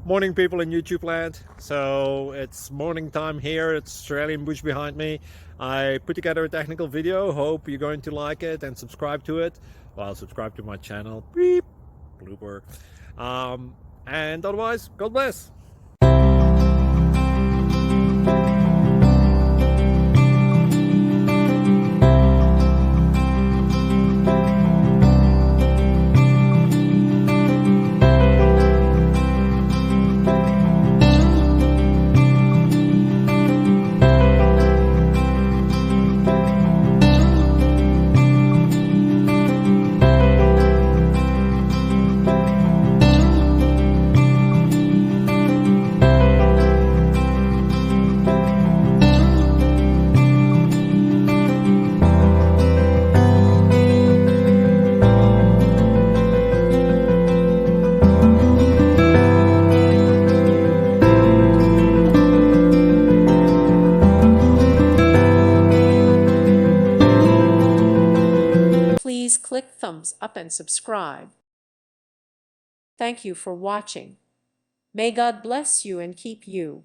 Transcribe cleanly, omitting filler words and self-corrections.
Morning, people in YouTube land. So it's morning time here. It's Australian bush behind me. I put together a technical video. Hope you're going to like it and subscribe to it. Well, subscribe to my channel. Beep, blooper. And otherwise, God bless. Please click thumbs up and subscribe. Thank you for watching. May God bless you and keep you.